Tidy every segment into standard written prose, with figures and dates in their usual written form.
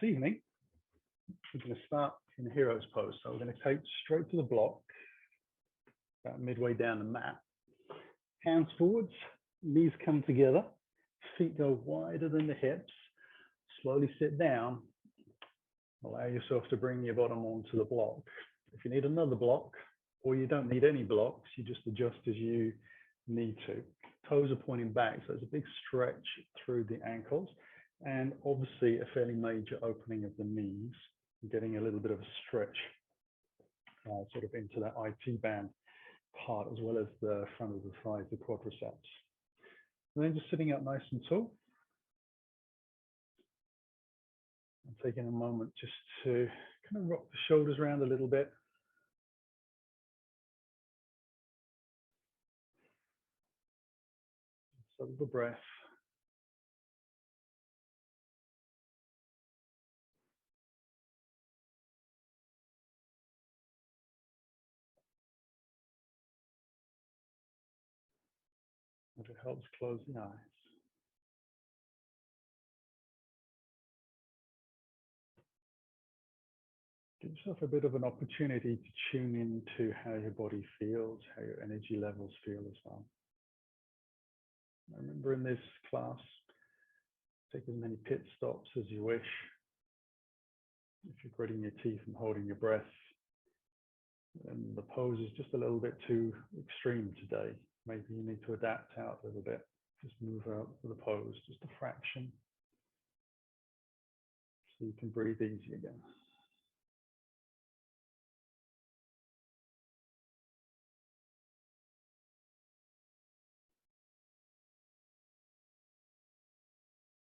This evening, we're going to start in a hero's pose. So we're going to take straight to the block, about midway down the mat. Hands forwards, knees come together, feet go wider than the hips. Slowly sit down. Allow yourself to bring your bottom onto the block. If you need another block, or you don't need any blocks, you just adjust as you need to. Toes are pointing back, so there's a big stretch through the ankles, and obviously a fairly major opening of the knees, getting a little bit of a stretch sort of into that IT band part, as well as the front of the thighs, the quadriceps. And then just sitting up nice and tall. And taking a moment just to kind of rock the shoulders around a little bit. Settle the breath. If it helps, close the eyes. Give yourself a bit of an opportunity to tune into how your body feels, how your energy levels feel as well. I remember in this class, take as many pit stops as you wish. If you're gritting your teeth and holding your breath, then the pose is just a little bit too extreme today. Maybe you need to adapt out a little bit. Just move out of the pose, just a fraction, so you can breathe easy again.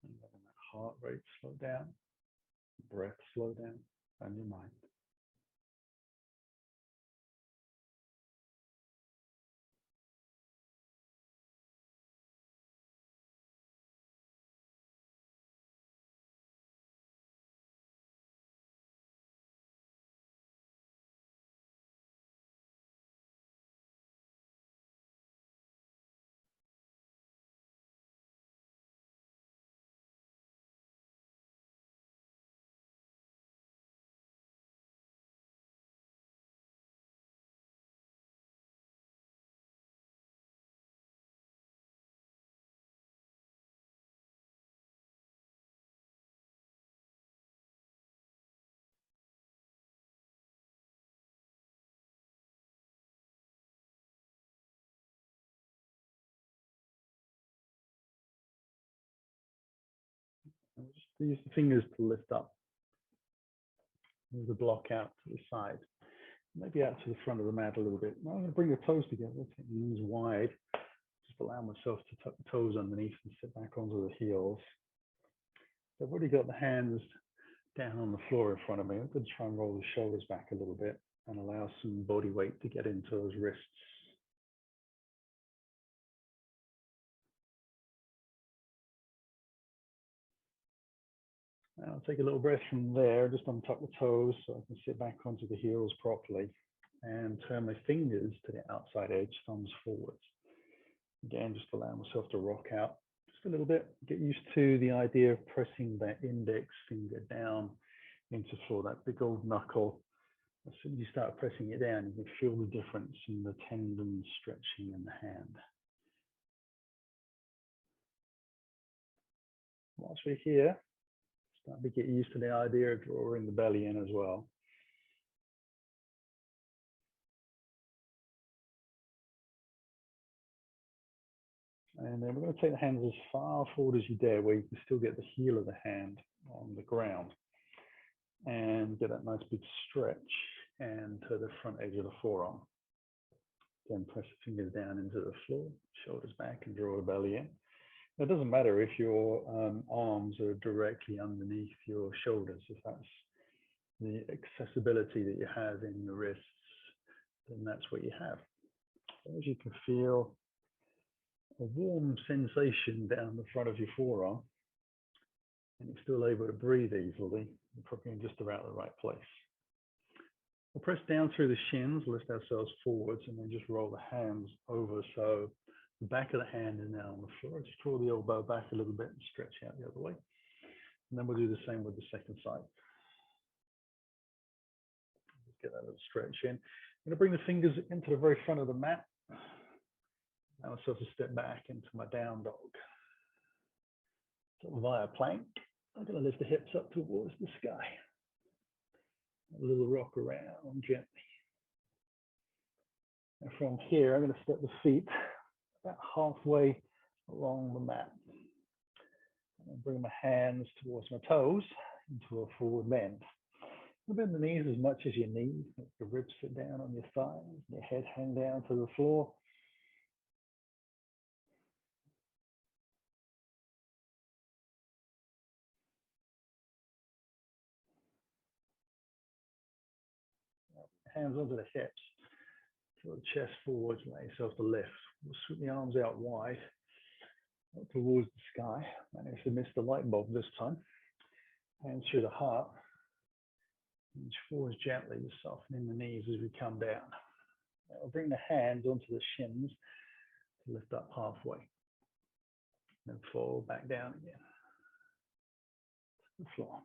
And letting that heart rate slow down, breath slow down, and your mind. And just use the fingers to lift up. Move the block out to the side, maybe out to the front of the mat a little bit. Now I'm going to bring the toes together, take the knees wide. Just allow myself to tuck the toes underneath and sit back onto the heels. So I've already got the hands down on the floor in front of me. I'm going to try and roll the shoulders back a little bit and allow some body weight to get into those wrists. Now I'll take a little breath from there, just untuck the toes so I can sit back onto the heels properly and turn my fingers to the outside edge, thumbs forwards. Again, just allow myself to rock out just a little bit. Get used to the idea of pressing that index finger down into the floor, that big old knuckle. As soon as you start pressing it down, you can feel the difference in the tendons stretching in the hand. Whilst we're here, start to get used to the idea of drawing the belly in as well. And then we're going to take the hands as far forward as you dare, where you can still get the heel of the hand on the ground. And get that nice big stretch and to the front edge of the forearm. Then press the fingers down into the floor, shoulders back, and draw the belly in. It doesn't matter if your arms are directly underneath your shoulders. If that's the accessibility that you have in your wrists, then that's what you have. As you can feel a warm sensation down the front of your forearm, and you're still able to breathe easily, you're probably in just about the right place. We'll press down through the shins, lift ourselves forwards, and then just roll the hands over. So the back of the hand is now on the floor. Just draw the elbow back a little bit and stretch out the other way. And then we'll do the same with the second side. Just get that little stretch in. I'm going to bring the fingers into the very front of the mat. Now myself a step back into my down dog. So via plank, I'm going to lift the hips up towards the sky. A little rock around gently. And from here, I'm going to step the feet about halfway along the mat. And bring my hands towards my toes into a forward bend. Bend the knees as much as you need. Let the ribs sit down on your thighs, your head hang down to the floor. Hands onto the hips. Throw the chest forwards, allow yourself to lift. We'll sweep the arms out wide, up towards the sky. Manage to miss the light bulb this time. Hands through the heart. Inch forwards gently, just softening the knees as we come down. Now we'll bring the hands onto the shins to lift up halfway. Then fall back down again to the floor.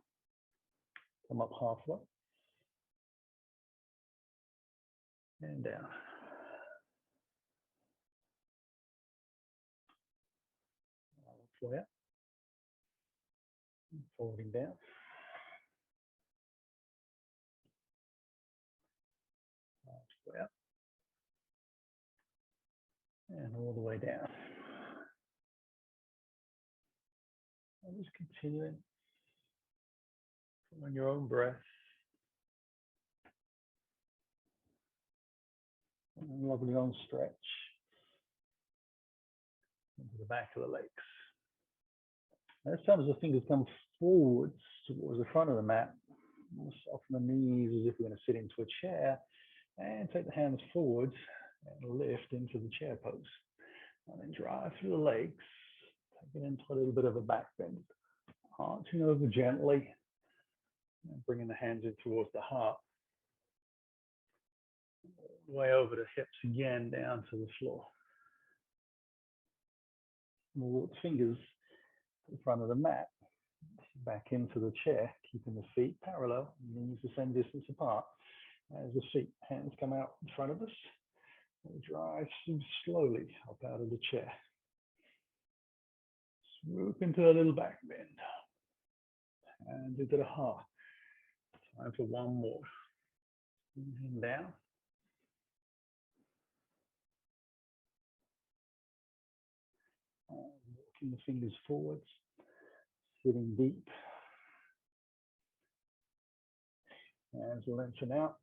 Come up halfway. And down. Halfway up. Folding down. Halfway up. And all the way down. And just continuing on your own breath. And lovely long stretch into the back of the legs. Now, this time as the fingers come forwards towards the front of the mat, we'll soften the knees as if we're going to sit into a chair and take the hands forwards and lift into the chair pose. And then drive through the legs, take it into a little bit of a back bend. Arching over gently and bringing the hands in towards the heart. All the way over the hips again down to the floor. We'll walk the fingers to the front of the mat, back into the chair, keeping the feet parallel, knees the same distance apart. As the feet, hands come out in front of us, we'll drive slowly up out of the chair. Swoop into a little back bend. And into the heart. Time for one more. Inhale down. And walking the fingers forwards, sitting deep. Hands lengthen out,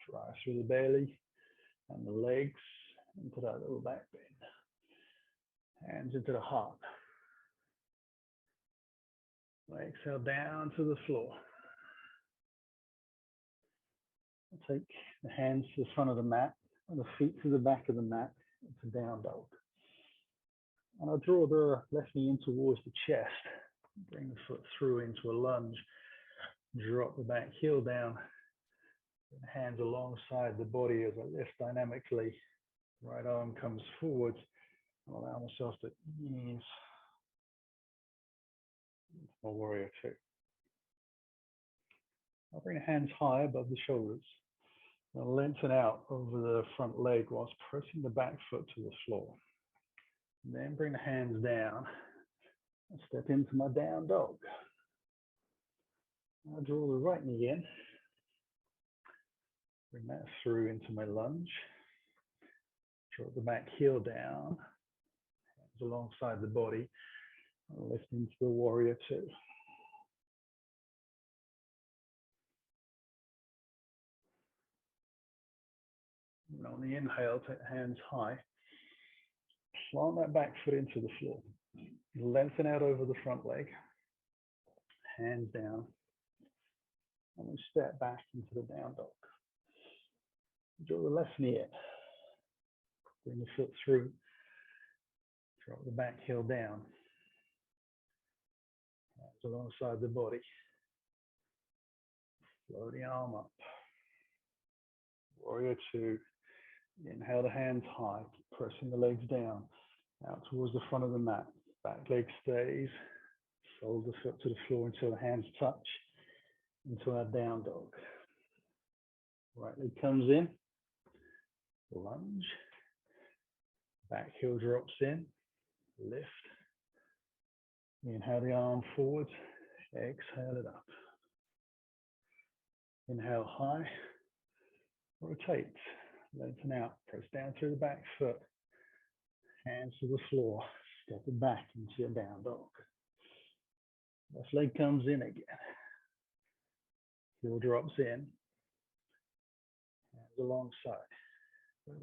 drive through the belly and the legs into that little back bend. Hands into the heart. Exhale down to the floor. Take the hands to the front of the mat and the feet to the back of the mat into down dog. And I'll draw the left knee in towards the chest. Bring the foot through into a lunge. Drop the back heel down. Hands alongside the body as I lift dynamically. Right arm comes forward. And allow myself to ease. I'll warrior two. I'll bring the hands high above the shoulders. I'll lengthen out over the front leg whilst pressing the back foot to the floor. And then bring the hands down and step into my down dog. I'll draw the right knee in. Bring that through into my lunge. Drop the back heel down. Hands alongside the body. I'll lift into the warrior two. And on the inhale, take the hands high. Plant that back foot into the floor. Lengthen out over the front leg. Hands down. And we step back into the down dog. Draw the left knee in. Bring the foot through. Drop the back heel down. Hands alongside the body. Flow the arm up. Warrior two. Inhale the hands high, keep pressing the legs down, out towards the front of the mat. Back leg stays. Fold the foot to the floor until the hands touch into our down dog. Right leg comes in, lunge, back heel drops in, lift. Inhale the arm forwards, exhale it up. Inhale high, rotate, lengthen out, press down through the back foot, hands to the floor, step it back into your down dog. Left leg comes in again, heel drops in, hands alongside.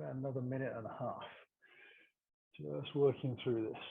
About another minute and a half, just working through this.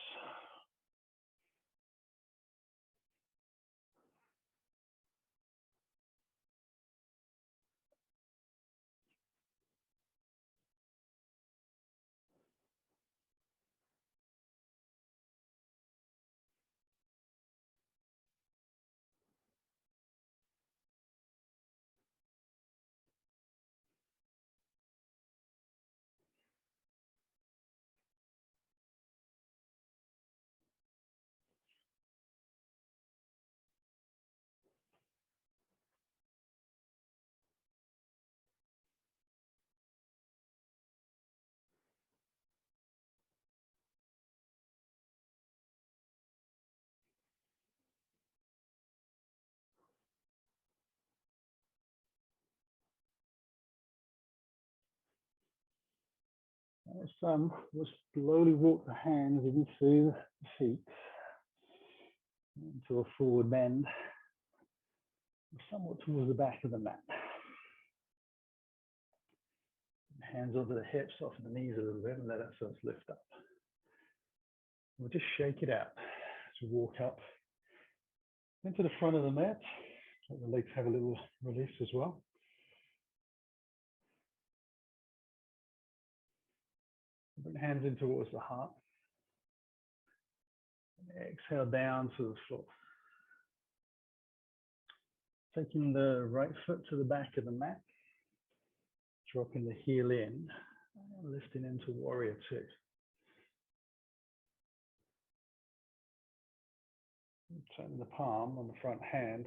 We'll slowly walk the hands in through the feet into a forward bend, somewhat towards the back of the mat. Hands over the hips, soften the knees a little bit and let ourselves lift up. We'll just shake it out as we walk up into the front of the mat. Let the legs have a little release as well. Bring the hands in towards the heart. Exhale down to the floor. Taking the right foot to the back of the mat, dropping the heel in, and lifting into warrior two. Turn the palm on the front hand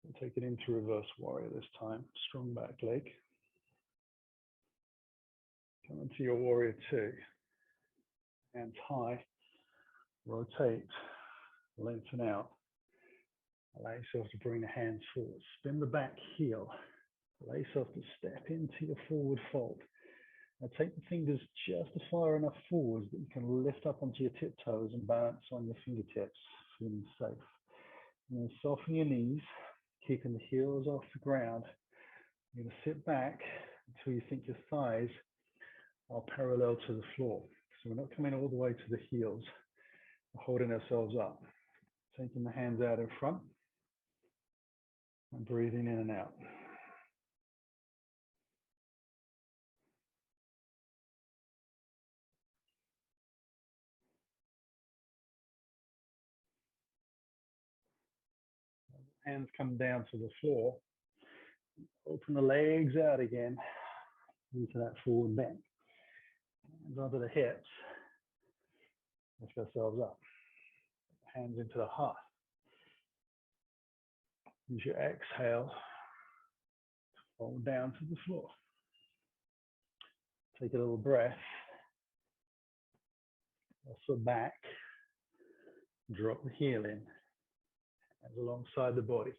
and take it into reverse warrior this time. Strong back leg. Come into your warrior two. Hands high. Rotate. Lengthen out. Allow yourself to bring the hands forward. Spin the back heel. Allow yourself to step into your forward fold. Now take the fingers just far enough forwards that you can lift up onto your tiptoes and balance on your fingertips, feeling safe. And then soften your knees, keeping the heels off the ground. You're going to sit back until you think your thighs are parallel to the floor. So we're not coming all the way to the heels. We're holding ourselves up. Taking the hands out in front and breathing in and out. Hands come down to the floor. Open the legs out again into that forward bend. Hands onto the hips. Lift ourselves up. Hands into the heart. Use your exhale to fold down to the floor. Take a little breath. Also back. Drop the heel in. Hands alongside the body.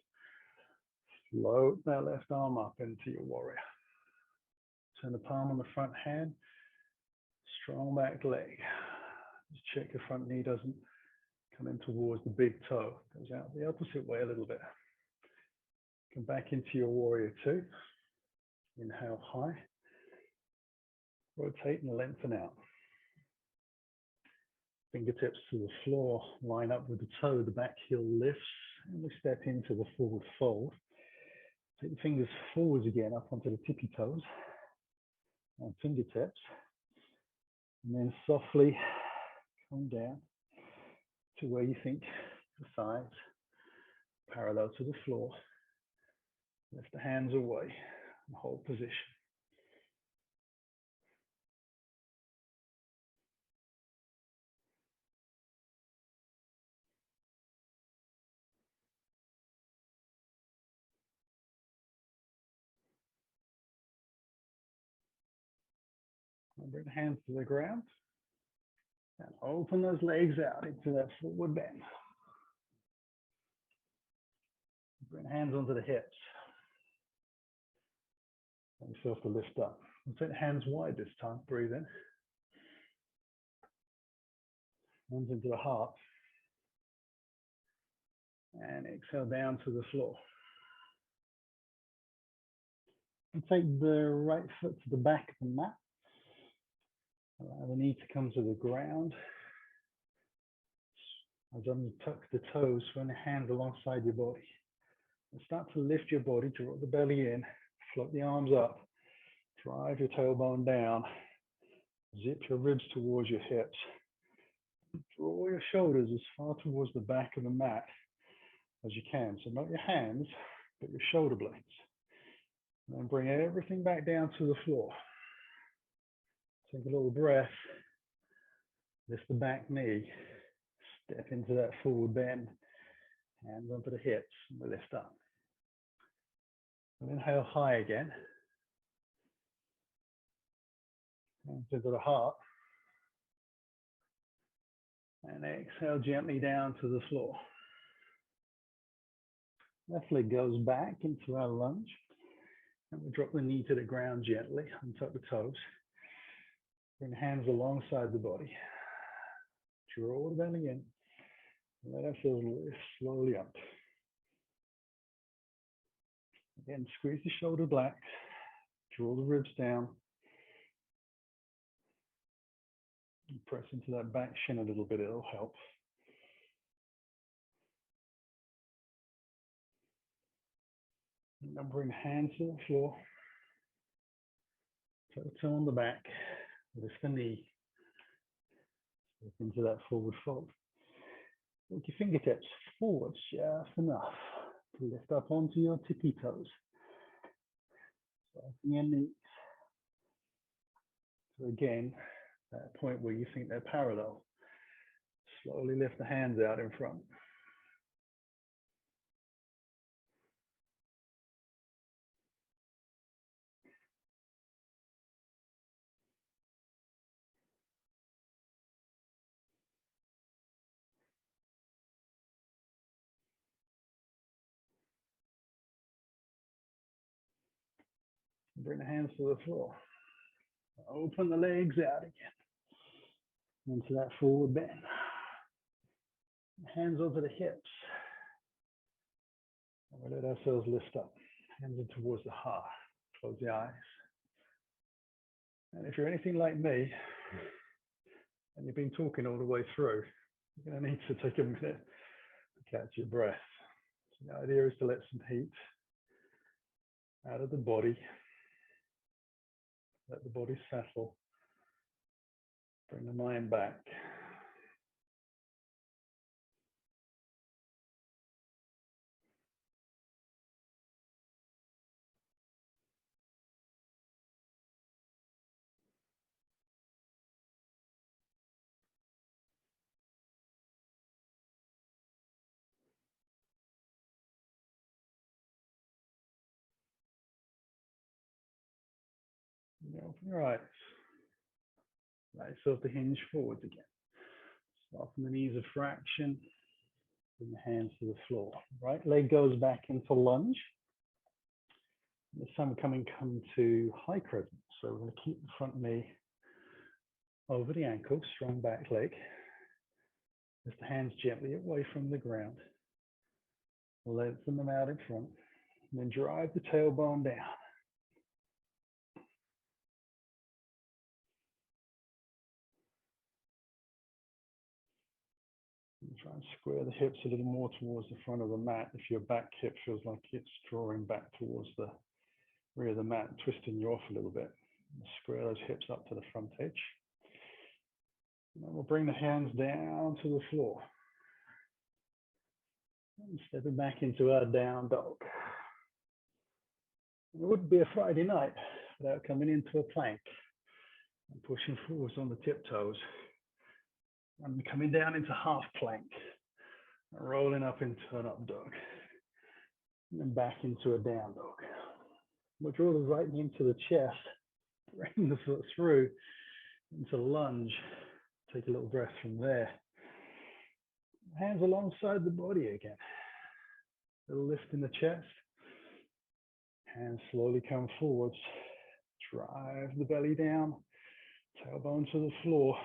Float that left arm up into your warrior. Turn the palm on the front hand. Strong back leg. Just check your front knee doesn't come in towards the big toe. Goes out the opposite way a little bit. Come back into your warrior two. Inhale high. Rotate and lengthen out. Fingertips to the floor. Line up with the toe. The back heel lifts. And we step into the forward fold. Take the fingers forwards again up onto the tippy toes and fingertips. And then softly come down to where you think the thighs parallel to the floor. Lift the hands away and hold position. Bring the hands to the ground and open those legs out into that forward bend. Bring the hands onto the hips. And yourself to lift up. And take the hands wide this time. Breathe in. Hands into the heart. And exhale down to the floor. And take the right foot to the back of the mat. Allow the knee to come to the ground. As untuck the toes, run the hands alongside your body. And start to lift your body, draw the belly in, float the arms up, drive your tailbone down, zip your ribs towards your hips. Draw your shoulders as far towards the back of the mat as you can. So not your hands, but your shoulder blades. And then bring everything back down to the floor. Take a little breath. Lift the back knee. Step into that forward bend. Hands onto the hips and we lift up. And inhale high again. Hands into the heart. And exhale gently down to the floor. Left leg goes back into our lunge. And we drop the knee to the ground gently, untuck the toes. Bring the hands alongside the body. Draw the belly in. Let ourselves lift slowly up. Again, squeeze the shoulder back. Draw the ribs down. And press into that back shin a little bit, it'll help. And then bring the hands to the floor. Tuck the toe on the back. Lift the knee. Step into that forward fold. Take your fingertips forward just enough to lift up onto your tippy toes. Soften your knees. So again, that point where you think they're parallel, slowly lift the hands out in front. Bring the hands to the floor. Open the legs out again into that forward bend. Hands over the hips. And we let ourselves lift up. Hands in towards the heart. Close the eyes. And if you're anything like me, and you've been talking all the way through, you're going to need to take a minute to catch your breath. So the idea is to let some heat out of the body. Let the body settle. Bring the mind back. Open your eyes. Allow yourself to hinge forwards again. Soften the knees a fraction. Bring the hands to the floor. Right leg goes back into lunge. This time we're come to high crescent. So we're going to keep the front knee over the ankle, strong back leg. Lift the hands gently away from the ground. Lengthen them out in front. And then drive the tailbone down. And try and square the hips a little more towards the front of the mat. If your back hip feels like it's drawing back towards the rear of the mat, twisting you off a little bit. And square those hips up to the front edge. And then we'll bring the hands down to the floor. And stepping back into our down dog. It wouldn't be a Friday night without coming into a plank and pushing forwards on the tiptoes. And coming down into half plank. And rolling up into an up dog. And then back into a down dog. We'll draw the right knee into the chest. Bring the foot through. into lunge. Take a little breath from there. Hands alongside the body again. A little lift in the chest. Hands slowly come forwards. Drive the belly down. Tailbone to the floor.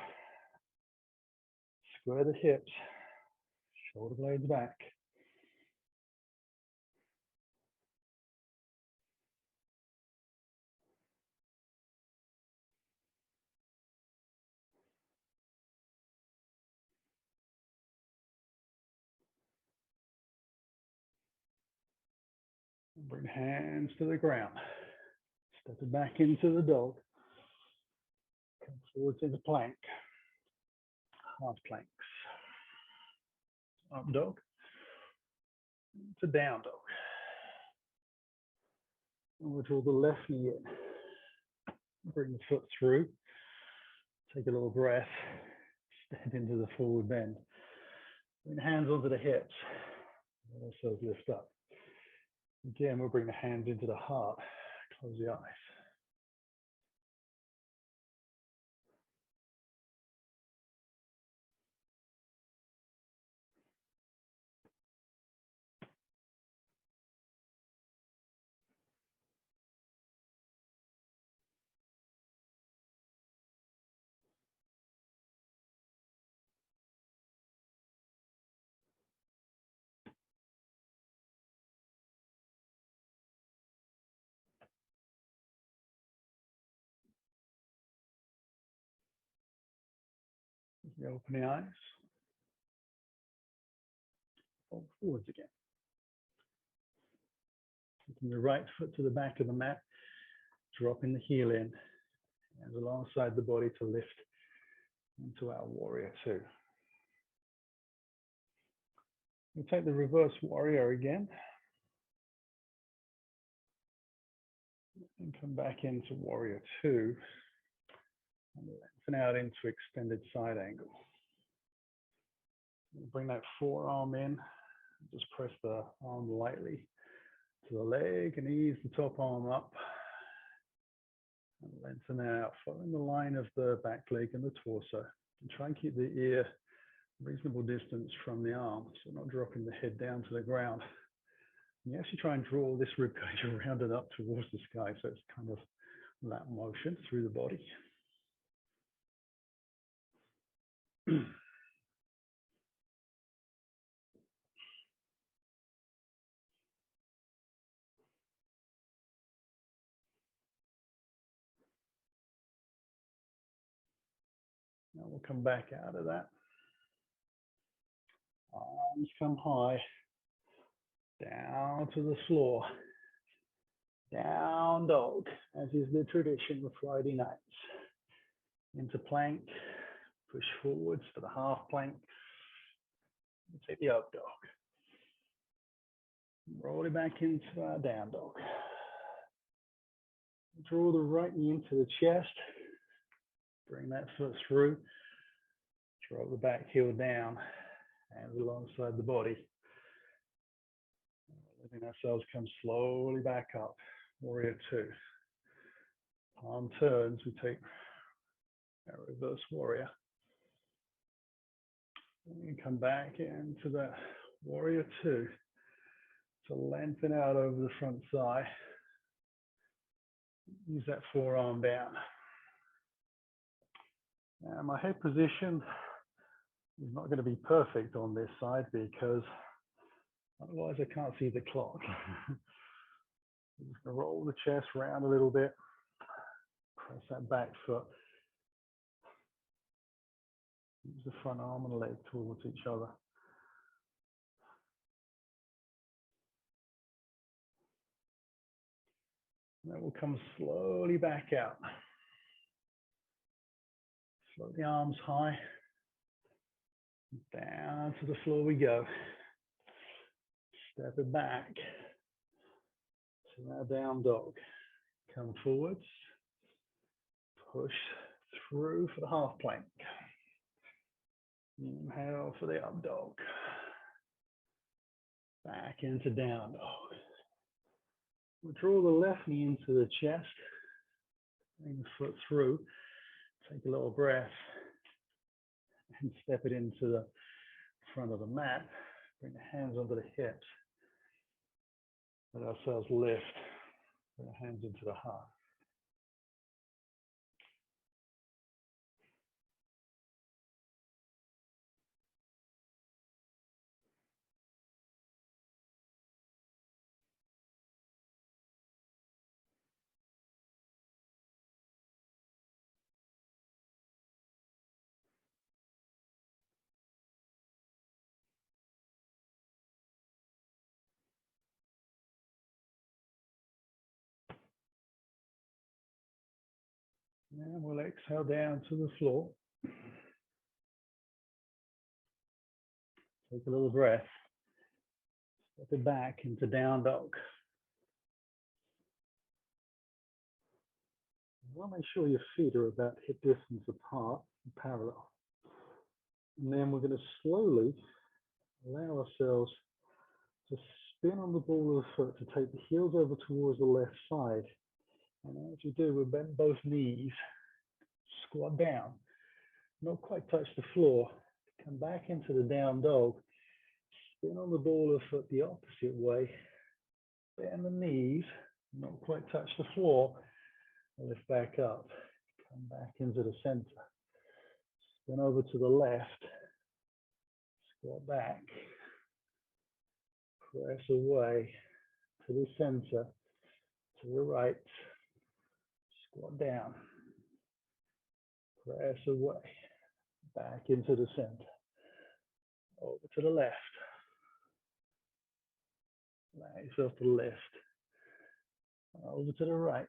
Square the hips. Shoulder blades back. Bring hands to the ground. Step it back into the dog. Come forward to the plank. Half planks. Up dog. To down dog. And we'll draw the left knee in. Bring the foot through. Take a little breath. Step into the forward bend. Bring the hands onto the hips. Also lift up. Again, we'll bring the hands into the heart. Close the eyes. You open the eyes. Fold forwards again. Taking your right foot to the back of the mat. Dropping the heel in. Hands alongside the body to lift into our warrior two. We'll take the reverse warrior again. And come back into warrior two. And lengthen out into extended side angle. Bring that forearm in. Just press the arm lightly to the leg and ease the top arm up. And lengthen out, following the line of the back leg and the torso. And try and keep the ear reasonable distance from the arm, so not dropping the head down to the ground. And you actually try and draw this rib cage around and up towards the sky, so it's kind of that motion through the body. Now we'll come back out of that. Arms come high, down to the floor, down dog, as is the tradition of Friday nights. Into plank, push forwards to the half plank, and take the up dog. Roll it back into our down dog. Draw the right knee into the chest, bring that foot through, drop the back heel down, hands alongside the body. Letting ourselves come slowly back up, warrior two. Palm turns, we take our reverse warrior. And we come back into the warrior two. So lengthen out over the front thigh. Use that forearm down. Now my head position is not going to be perfect on this side because otherwise I can't see the clock. I'm just going to roll the chest round a little bit. Press that back foot. Use the front arm and leg towards each other. And then we'll come slowly back out. Float the arms high. Down to the floor we go. Step it back to our down dog. Come forwards. Push through for the half plank. Inhale for the up dog. Back into down dog. We'll draw the left knee into the chest. Bring the foot through. Take a little breath and step it into the front of the mat. Bring the hands under the hips. Let ourselves lift. Bring the hands into the heart. And we'll exhale down to the floor. Take a little breath. Step it back into down dog. You want to make sure your feet are about hip distance apart, parallel. And then we're going to slowly allow ourselves to spin on the ball of the foot, to take the heels over towards the left side. And as you do, we'll bend both knees, squat down, not quite touch the floor, come back into the down dog, spin on the ball of the foot the opposite way, bend the knees, not quite touch the floor, lift back up, come back into the center, spin over to the left, squat back, press away to the center, to the right, squat down, press away, back into the center, over to the left, allow yourself to lift, over to the right,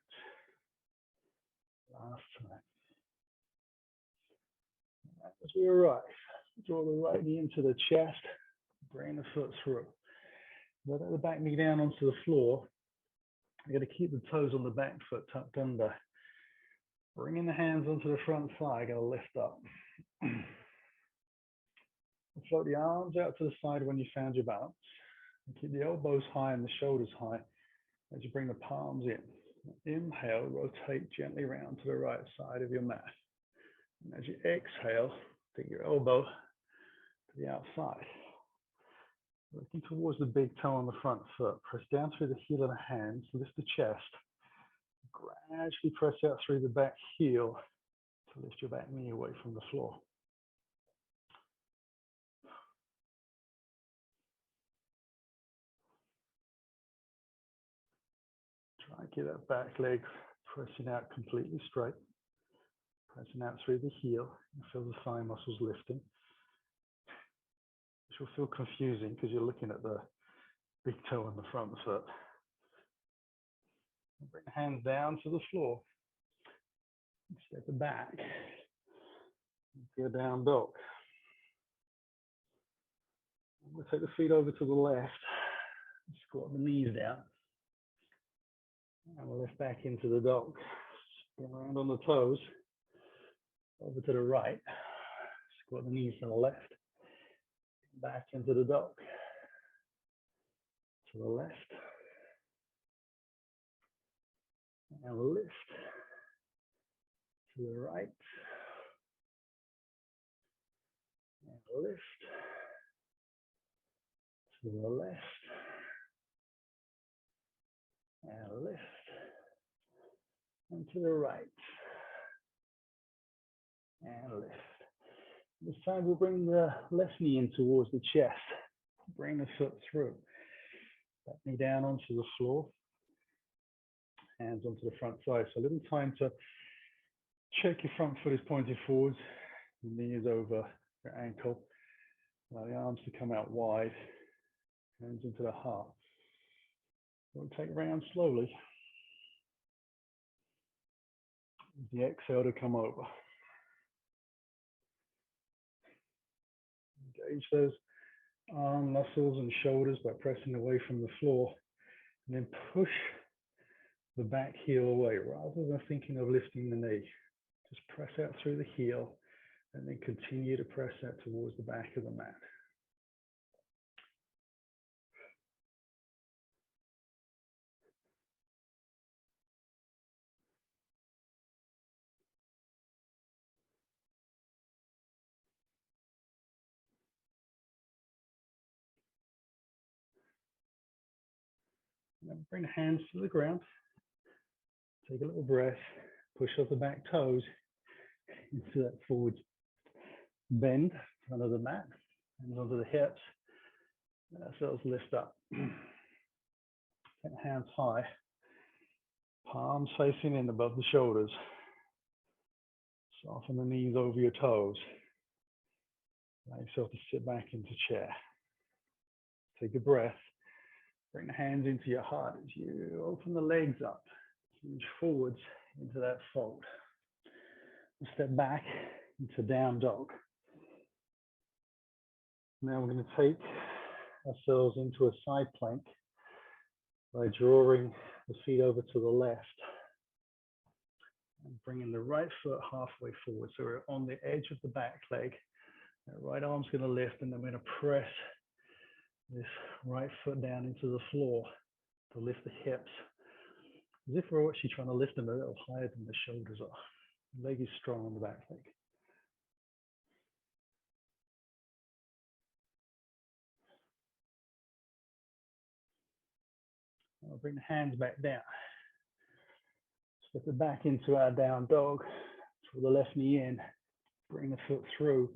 last time. As we arrive, draw the right knee into the chest, bring the foot through. Let the back knee down onto the floor. You're going to keep the toes on the back foot tucked under. Bringing the hands onto the front thigh, going to lift up. Float the arms out to the side when you found your balance. And keep the elbows high and the shoulders high as you bring the palms in. Inhale, rotate gently around to the right side of your mat. And as you exhale, take your elbow to the outside. Looking towards the big toe on the front foot. Press down through the heel of the hands, lift the chest. Gradually press out through the back heel to lift your back knee away from the floor. Try and get that back leg pressing out completely straight. Pressing out through the heel. You feel the thigh muscles lifting. This will feel confusing because you're looking at the big toe on the front foot. Bring the hands down to the floor. Step it back. Go down dog. We'll take the feet over to the left. Squat the knees down. And we'll lift back into the dog. Spin around on the toes. Over to the right. Squat the knees to the left. Back into the dog. To the left. And lift. To the right. And lift. To the left. And lift. And to the right. And lift. This time we'll bring the left knee in towards the chest. Bring the foot through. Back knee down onto the floor. Hands onto the front thigh. So a little time to check your front foot is pointed forwards. Your knee is over your ankle. Allow the arms to come out wide. Hands into the heart. Rotate around slowly. The exhale to come over. Engage those arm muscles and shoulders by pressing away from the floor. And then push the back heel away rather than thinking of lifting the knee. Just press out through the heel and then continue to press out towards the back of the mat. And then bring the hands to the ground. Take a little breath. Push up the back toes into that forward bend, front of the mat, hands onto the hips. Let ourselves lift up. Get hands high, palms facing in above the shoulders. Soften the knees over your toes. Allow yourself to sit back into chair. Take a breath. Bring the hands into your heart as you open the legs up. Hinge forwards into that fold. Step back into down dog. Now we're going to take ourselves into a side plank by drawing the feet over to the left and bringing the right foot halfway forward. So we're on the edge of the back leg. That right arm's going to lift, and then we're going to press this right foot down into the floor to lift the hips, as if we're actually trying to lift them a little higher than the shoulders are. The leg is strong on the back leg. I'll bring the hands back down. Step it back into our down dog. Throw the left knee in. Bring the foot through.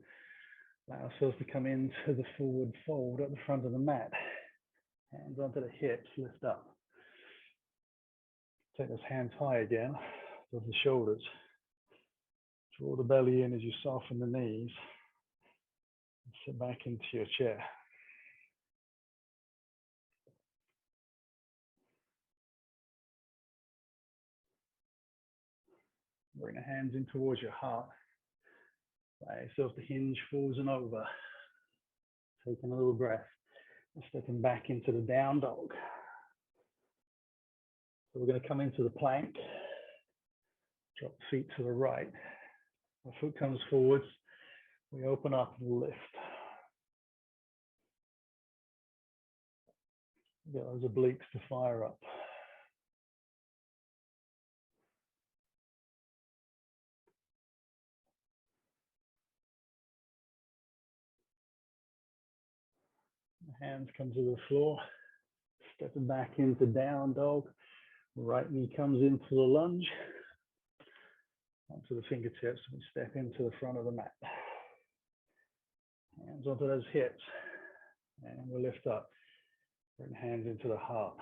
Allow ourselves to come into the forward fold at the front of the mat. Hands onto the hips, lift up. Take those hands high again, above the shoulders. Draw the belly in as you soften the knees. And sit back into your chair. Bring the hands in towards your heart. Allow yourself to hinge forwards and over. Taking a little breath. And stepping back into the down dog. So we're going to come into the plank. Drop the feet to the right. The foot comes forwards. We open up and lift. Get those obliques to fire up. The hands come to the floor. Stepping back into down dog. Right knee comes into the lunge. Onto the fingertips. We step into the front of the mat. Hands onto those hips. And we'll lift up. Bring hands into the heart.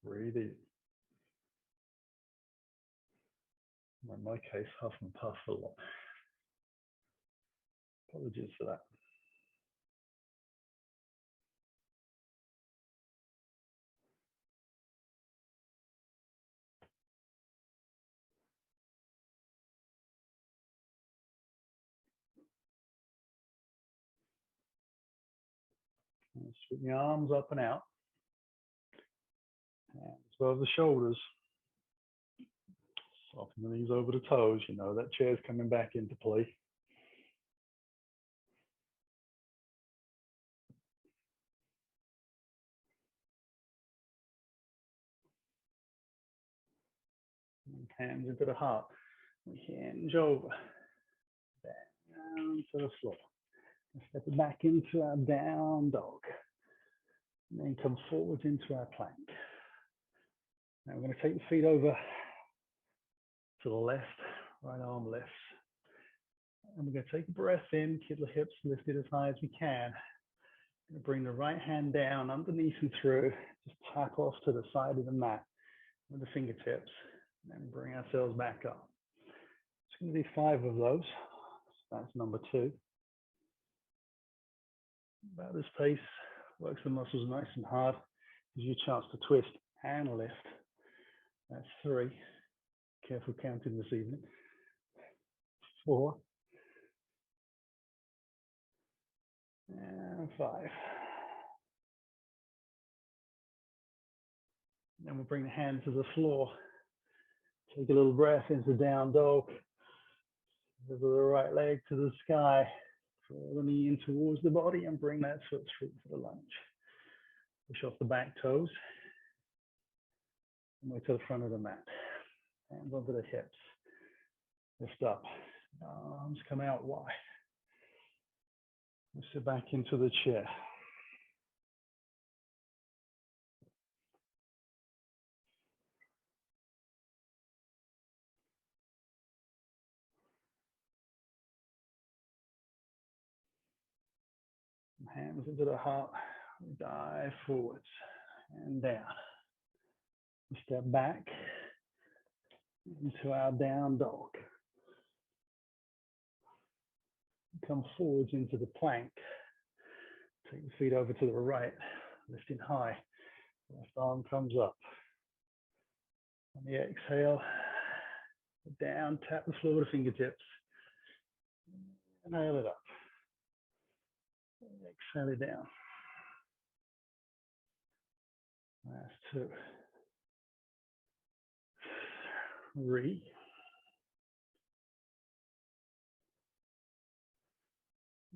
Breathe in. In my case, huff and puff a lot. Apologies for that. Sweep the arms up and out. Hands above the shoulders. Soften the knees over the toes. You know that chair's coming back into play. Hands into the heart. We hinge over. Down to the floor. Step it back into our down dog. And then come forward into our plank. Now we're going to take the feet over to the left. Right arm lifts. And we're going to take a breath in. Keep the hips lifted as high as we can. We're going to bring the right hand down underneath and through. Just tap off to the side of the mat with the fingertips. And then bring ourselves back up. It's going to be 5 of those. So that's number 2. About this pace, works the muscles nice and hard. Gives you a chance to twist and lift. That's 3. Careful counting this evening. 4. And 5. Then we'll bring the hand to the floor. Take a little breath into down dog. Over the right leg to the sky. Draw the knee in towards the body and bring that foot through for the lunge. Push off the back toes. And way to the front of the mat. Hands onto the hips. Lift up. Arms come out wide. We'll sit back into the chair. Hands into the heart, dive forwards and down. Step back into our down dog. Come forwards into the plank. Take the feet over to the right, lifting high. Left arm comes up. On the exhale, down, tap the floor with the fingertips. Inhale it up. Exhale it down. Last 2. 3.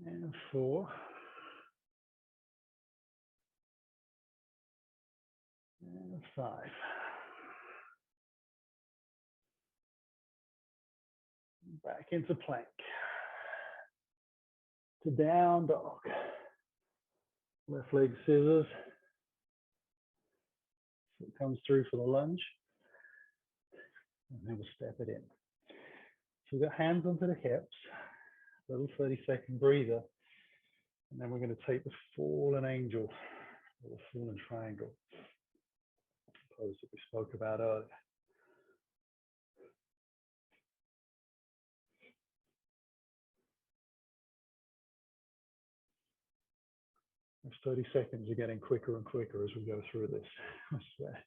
And 4. And 5. Back into plank. To down dog. Left leg scissors. So it comes through for the lunge. And then we'll step it in. So we've got hands onto the hips. Little 30-second breather. And then we're going to take the fallen angel or the fallen triangle pose that we spoke about earlier. Those 30 seconds are getting quicker and quicker as we go through this, I swear.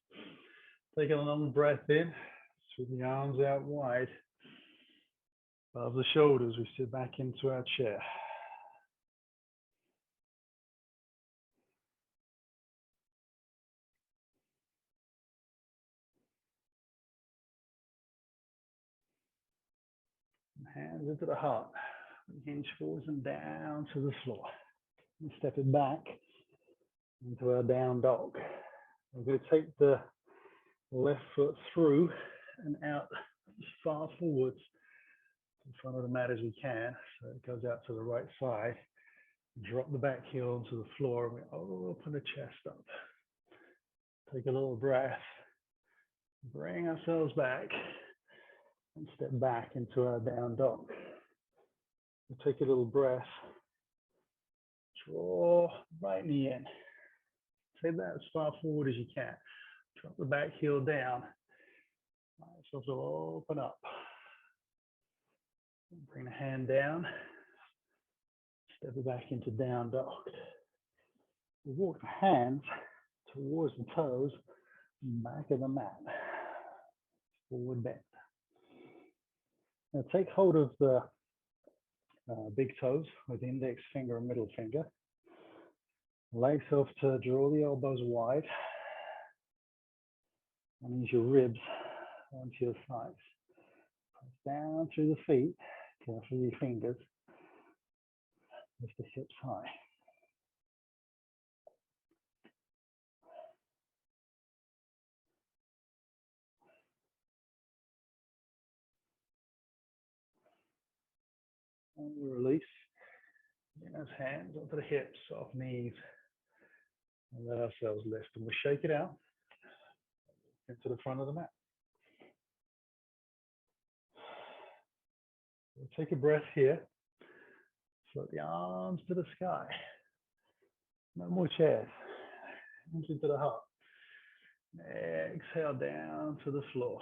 Take a long breath in, sweep the arms out wide. Above the shoulders, we sit back into our chair. Hands into the heart. Hinge forwards and down to the floor. And step it back into our down dog. We're going to take the left foot through and out as far forwards in front of the mat as we can. So it goes out to the right side. Drop the back heel onto the floor and we open the chest up. Take a little breath. Bring ourselves back and step back into our down dog. We'll take a little breath. Draw right knee in. Take that as far forward as you can. Drop the back heel down. Let yourself open up. Bring the hand down. Step it back into down dog. We walk the hands towards the toes, back of the mat. Forward bend. Now take hold of the big toes with the index finger and middle finger. Allow yourself to draw the elbows wide and use your ribs onto your thighs. Press down through the feet, careful with your fingers. Lift the hips high. And we release. Bring those hands onto the hips, soft knees. And let ourselves lift. And we'll shake it out into the front of the mat. We'll take a breath here. Float the arms to the sky. No more chairs. Hands into the heart. Exhale down to the floor.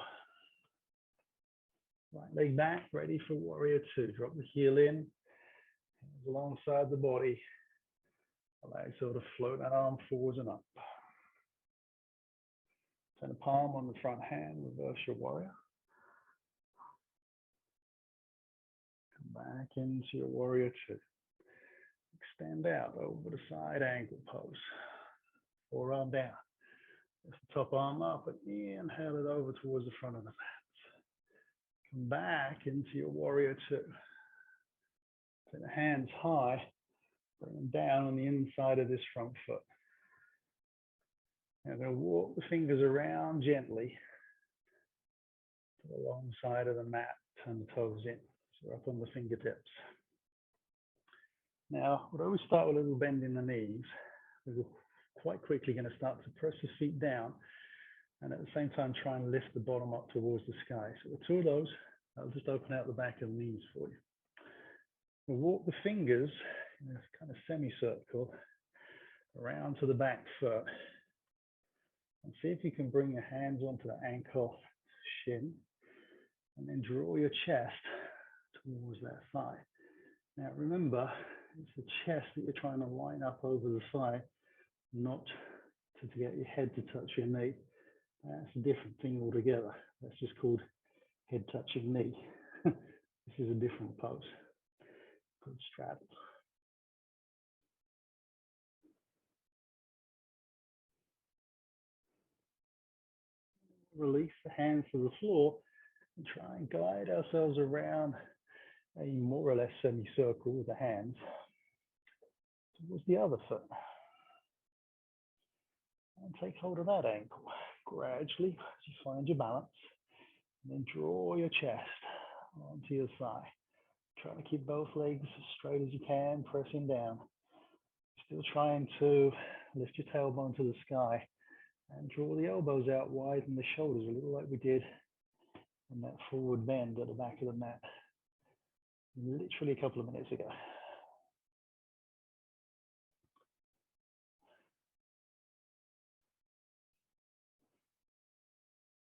Right leg back, ready for warrior 2. Drop the heel in, hands alongside the body. Allow yourself to float that arm forwards and up. Turn a palm on the front hand, reverse your warrior. Come back into your warrior 2. Extend out over the side angle pose. Forearm down. Lift the top arm up and inhale it over towards the front of the mat. Come back into your warrior 2. Take the hands high, bring them down on the inside of this front foot. And then walk the fingers around gently to the long side of the mat, turn the toes in. So we're up on the fingertips. Now, we'll always start with a little bend in the knees. We're quite quickly going to start to press the feet down and at the same time try and lift the bottom up towards the sky. So the 2 of those, I'll just open out the back of the knees for you. We'll walk the fingers in this kind of semicircle around to the back foot. And see if you can bring your hands onto the ankle, shin, and then draw your chest towards that thigh. Now remember, it's the chest that you're trying to line up over the thigh, not to get your head to touch your knee. That's a different thing altogether. That's just called head touching knee. This is a different pose, called straddle. Release the hands to the floor and try and guide ourselves around a more or less semicircle with the hands towards the other foot. And take hold of that ankle gradually as you find your balance. And then draw your chest onto your thigh. Try to keep both legs as straight as you can, pressing down. Still trying to lift your tailbone to the sky and draw the elbows out wide and the shoulders, a little like we did in that forward bend at the back of the mat literally a couple of minutes ago.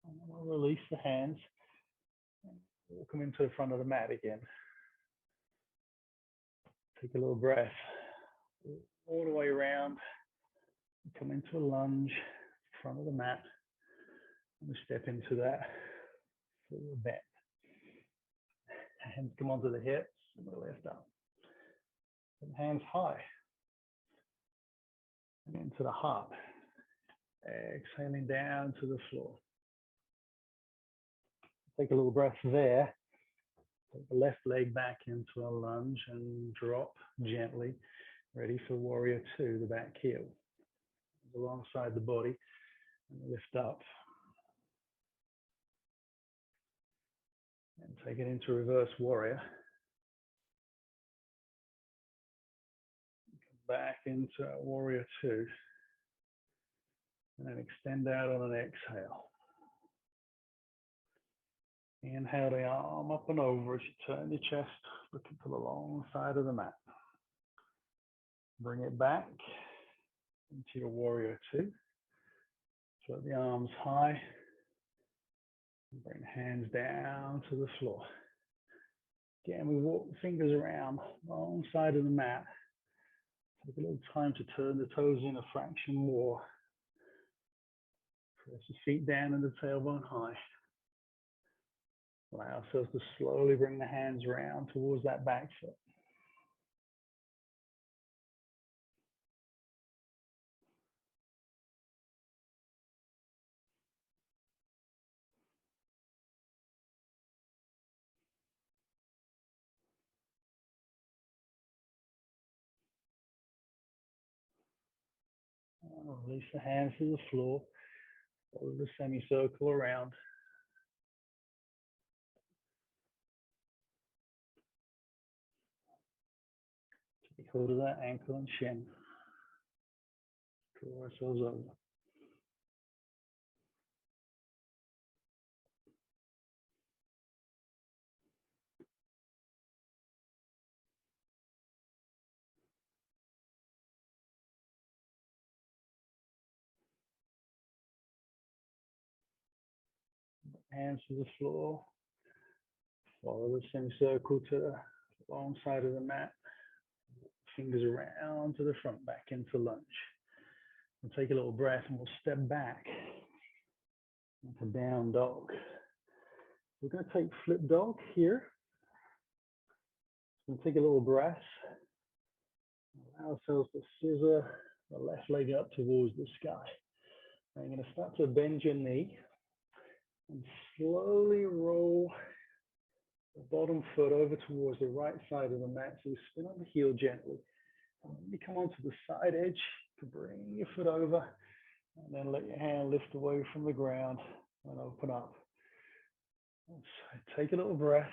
And we'll release the hands and walk them into the front of the mat again. Take a little breath all the way around. Come into a lunge, front of the mat, and we step into that forward bend. Hands come onto the hips, and we lift up. And hands high, and into the heart. Exhaling down to the floor. Take a little breath there. Take the left leg back into a lunge and drop gently, ready for warrior two, the back heel. Alongside the body, and lift up. And take it into reverse warrior. Come back into warrior two. And then extend out on an exhale. Inhale the arm up and over as you turn your chest, looking to the long side of the mat. Bring it back into your warrior two. Float the arms high. Bring the hands down to the floor. Again, we walk the fingers around long side of the mat. Take a little time to turn the toes in a fraction more. Press the feet down and the tailbone high. Allow ourselves to slowly bring the hands round towards that back foot. Release the hands to the floor. Follow the semicircle around. Take hold of that ankle and shin. Draw ourselves over. Hands to the floor. Follow the semicircle to the long side of the mat. Fingers around to the front, back into lunge. And take a little breath and we'll step back into down dog. We're going to take flip dog here. We'll take a little breath. Allow ourselves to scissor the left leg up towards the sky. Now you're going to start to bend your knee and slowly roll the bottom foot over towards the right side of the mat. So you spin on the heel gently. And when you come onto the side edge, you can bring your foot over and then let your hand lift away from the ground and open up. So take a little breath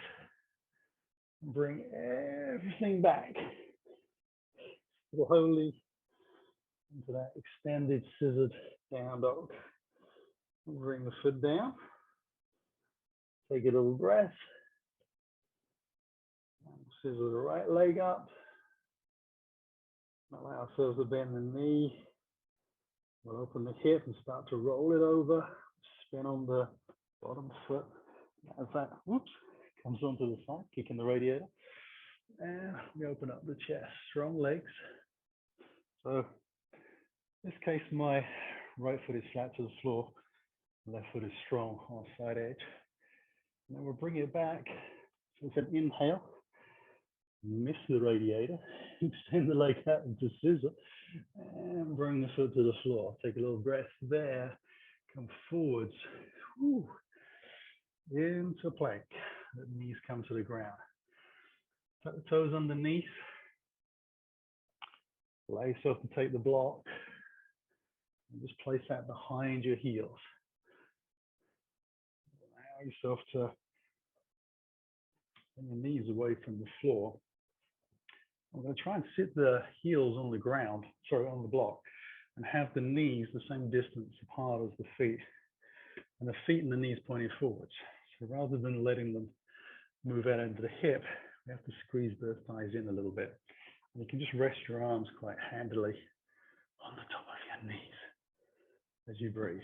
and bring everything back slowly into that extended scissored down dog. Bring the foot down. Take a little breath. Scissor the right leg up. Allow ourselves to bend the knee. We'll open the hip and start to roll it over. Spin on the bottom foot. As that, whoops, comes onto the side, kicking the radiator. And we open up the chest, strong legs. So in this case, my right foot is flat to the floor. Left foot is strong on the side edge. And then we'll bring it back. So it's an inhale. Miss the radiator. Extend the leg out into scissor. And bring the foot to the floor. Take a little breath there. Come forwards. Whew. Into plank. The knees come to the ground. Tuck the toes underneath. Allow yourself to take the block. And just place that behind your heels. Allow yourself to bring your knees away from the floor. I'm going to try and sit the heels on the ground, sorry, on the block, and have the knees the same distance apart as the feet, and the feet and the knees pointing forwards. So rather than letting them move out into the hip, we have to squeeze the thighs in a little bit. And you can just rest your arms quite handily on the top of your knees as you breathe.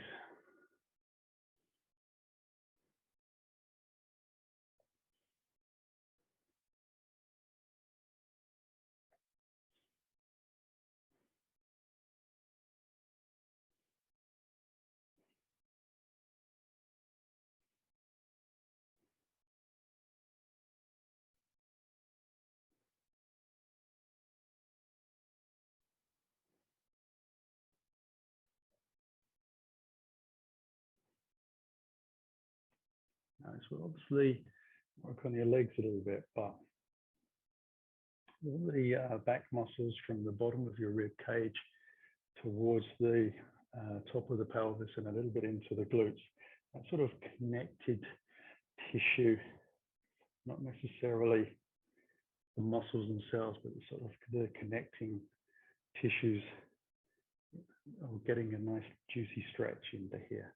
Now, this will obviously work on your legs a little bit, but all the back muscles from the bottom of your rib cage towards the top of the pelvis and a little bit into the glutes, that sort of connected tissue, not necessarily the muscles themselves, but the sort of the connecting tissues are getting a nice juicy stretch into here.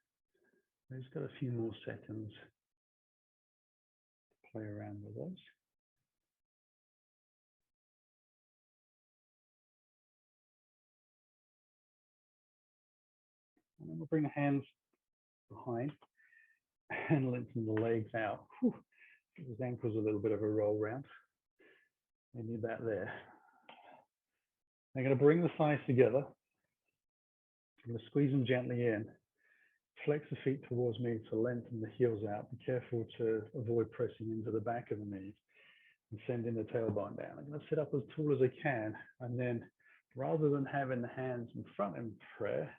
I've just got a few more seconds to play around with those. And then we'll bring the hands behind and lengthen the legs out. Whew. Give his ankles a little bit of a roll round. We need that there. I'm going to bring the thighs together. I'm going to squeeze them gently in. Flex the feet towards me to lengthen the heels out. Be careful to avoid pressing into the back of the knees and sending the tailbone down. I'm going to sit up as tall as I can, and then rather than having the hands in front in prayer,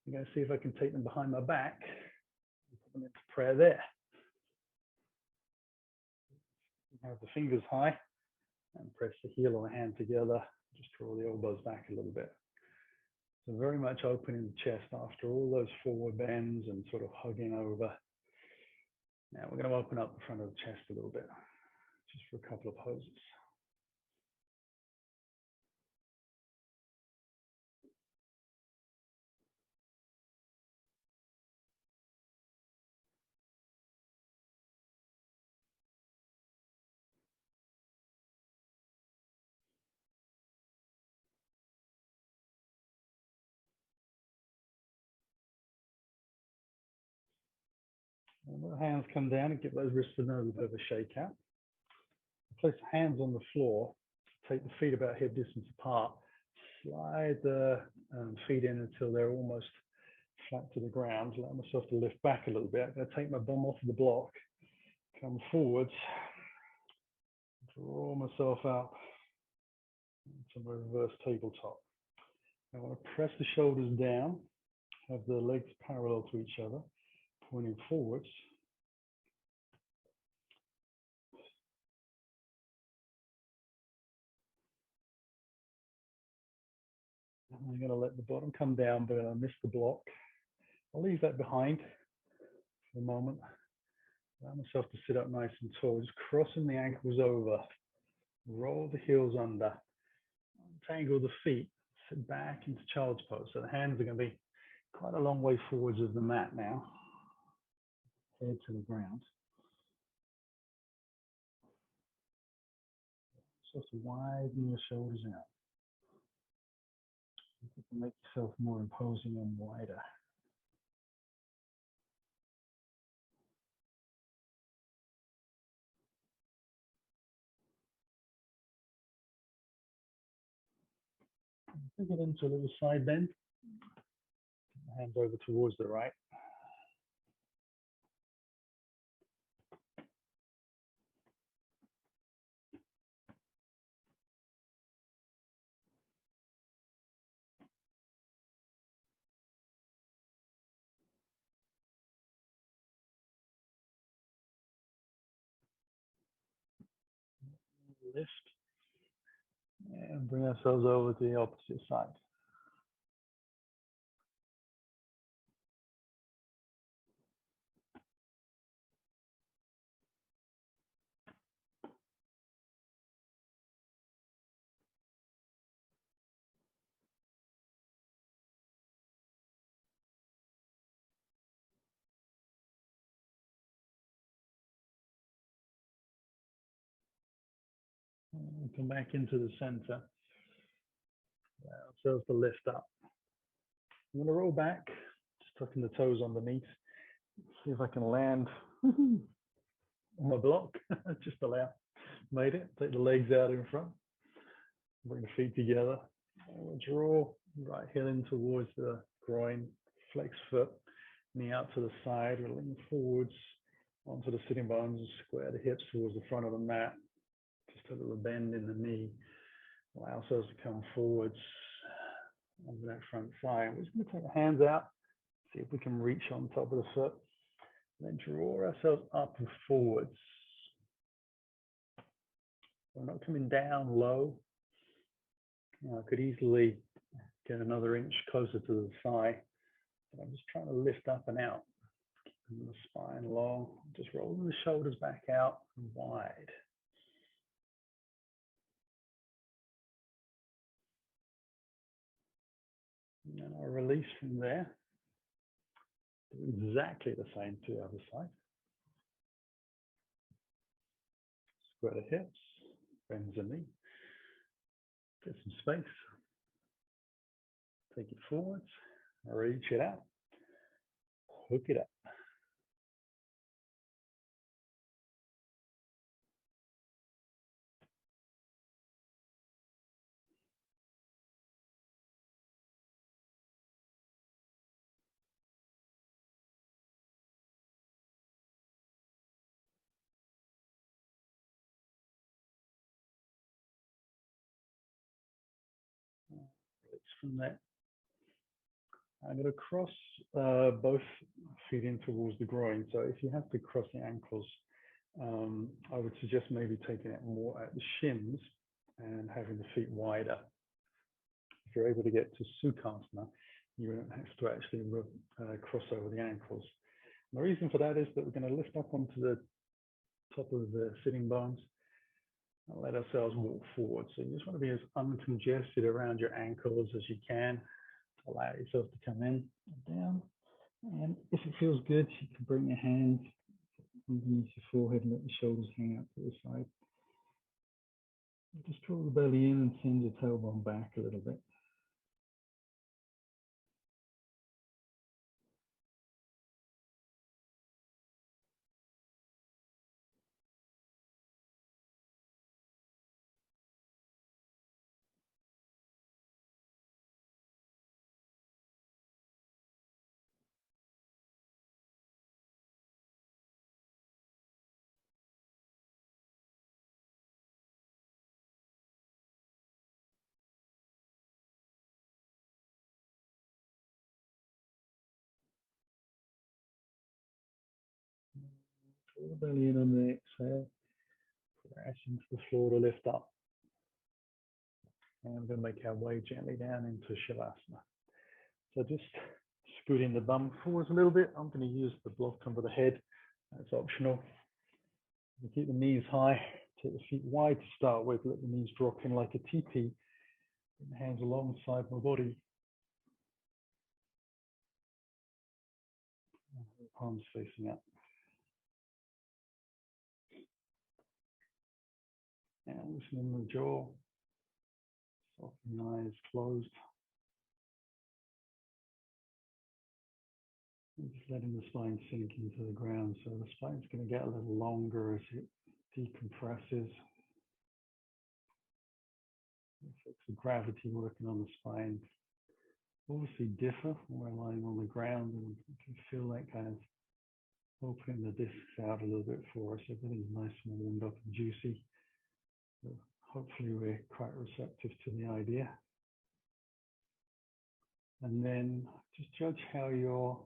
I'm going to see if I can take them behind my back and put them into prayer there. Have the fingers high and press the heel and the hand together. Just draw the elbows back a little bit. So very much opening the chest after all those forward bends and sort of hugging over. Now we're going to open up the front of the chest a little bit, just for a couple of poses. And let the hands come down and give those wrists a little bit of a shake out. Place the hands on the floor, take the feet about hip distance apart, slide the feet in until they're almost flat to the ground. Allow myself to lift back a little bit. I'm going to take my bum off the block, come forwards, draw myself up into my reverse tabletop. I want to press the shoulders down, have the legs parallel to each other, pointing forwards. And I'm going to let the bottom come down, but I miss the block. I'll leave that behind for a moment. Allow myself to sit up nice and tall, just crossing the ankles over, roll the heels under, untangle the feet, sit back into child's pose. So the hands are going to be quite a long way forwards of the mat now, head to the ground. So to widen your shoulders out. Make yourself more imposing and wider. Take it into a little side bend. Hands over towards the right. Lift. And bring ourselves over to the opposite side. And come back into the center. Allow ourselves to lift up. I'm going to roll back, just tucking the toes underneath. See if I can land on my block. Just allow. Made it. Take the legs out in front. Bring the feet together. We'll draw right heel in towards the groin. Flex foot. Knee out to the side. We'll lean forwards onto the sitting bones and square the hips towards the front of the mat. Just a little bend in the knee. Allow ourselves to come forwards over that front thigh. We're just going to take the hands out. See if we can reach on top of the foot. Then draw ourselves up and forwards. We're not coming down low. I could easily get another inch closer to the thigh. But I'm just trying to lift up and out. Keeping the spine long. Just rolling the shoulders back out and wide. And then I'll release from there. Do exactly the same to the other side. Square the hips, bend the knee. Get some space. Take it forwards, reach it out, hook it up. Release from there. I'm going to cross both feet in towards the groin. So if you have to cross the ankles, I would suggest maybe taking it more at the shins and having the feet wider. If you're able to get to Sukhasana, you don't have to actually cross over the ankles. And the reason for that is that we're going to lift up onto the top of the sitting bones and let ourselves walk forward. So you just want to be as uncongested around your ankles as you can. Allow yourself to come in and down. And if it feels good, you can bring your hands underneath your forehead and let the shoulders hang out to the side. Just draw the belly in and send your tailbone back a little bit. Draw the belly in on the exhale. Press into the floor to lift up. And we're going to make our way gently down into Shavasana. So just scooting the bum forwards a little bit. I'm going to use the block under the head. That's optional. You keep the knees high. Take the feet wide to start with. Let the knees drop in like a teepee. And hands alongside my body. Palms facing up. And loosening the jaw. Soften the eyes closed. Just letting the spine sink into the ground. So the spine's going to get a little longer as it decompresses. Effects of gravity working on the spine obviously differ when we're lying on the ground, and you can feel that kind of opening the discs out a little bit for us. Everything's nice and warmed up and juicy. So hopefully we're quite receptive to the idea. And then just judge how your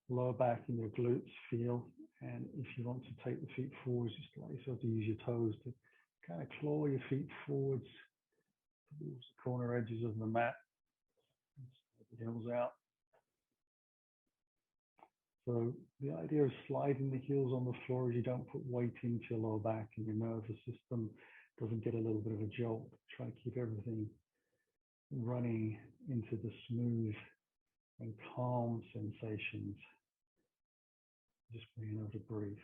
lower back and your glutes feel. And if you want to take the feet forwards, just allow yourself to use your toes to kind of claw your feet forwards towards the corner edges of the mat. The heels out. So the idea of sliding the heels on the floor is you don't put weight into your lower back and your nervous system doesn't get a little bit of a jolt. Try to keep everything running into the smooth and calm sensations. Just being able to breathe.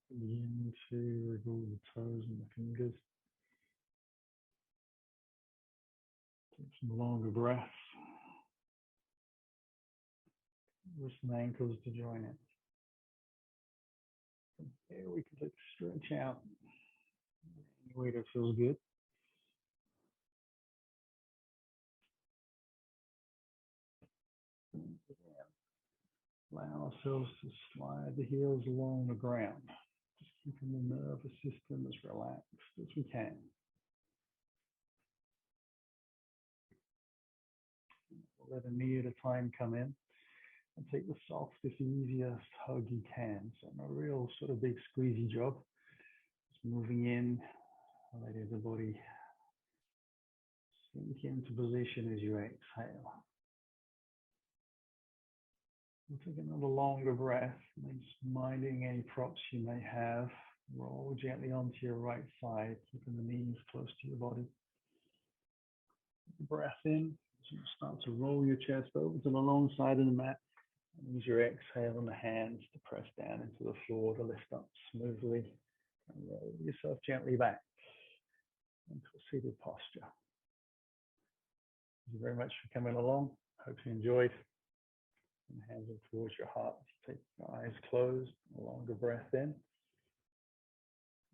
Begin to wiggle the toes and the fingers. Take some longer breaths. Wrists and ankles to join it. From here we can stretch out any way that feels good. Allow ourselves to slide the heels along the ground, just keeping the nervous system as relaxed as we can. We'll let a knee at a time come in and take the softest, easiest hug you can. So no real sort of big squeezy job. Just moving in, letting the body sink into position as you exhale. We'll take another longer breath, and just minding any props you may have. Roll gently onto your right side, keeping the knees close to your body. Breath in, So you start to roll your chest over to the long side of the mat. And use your exhale on the hands to press down into the floor to lift up smoothly and roll yourself gently back into a seated posture. Thank you very much for coming along. Hope you enjoyed. And hands up towards your heart. Take your eyes closed. A longer breath in.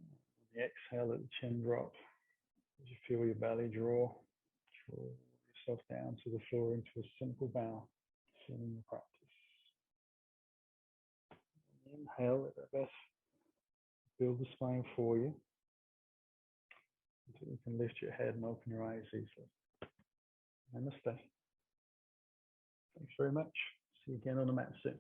On the exhale, let the chin drop. As you feel your belly draw yourself down to the floor into a simple bow. Feeling the practice. Inhale, let that breath build the spine for you until you can lift your head and open your eyes easily. Namaste. Thanks very much. See you again on the mat soon.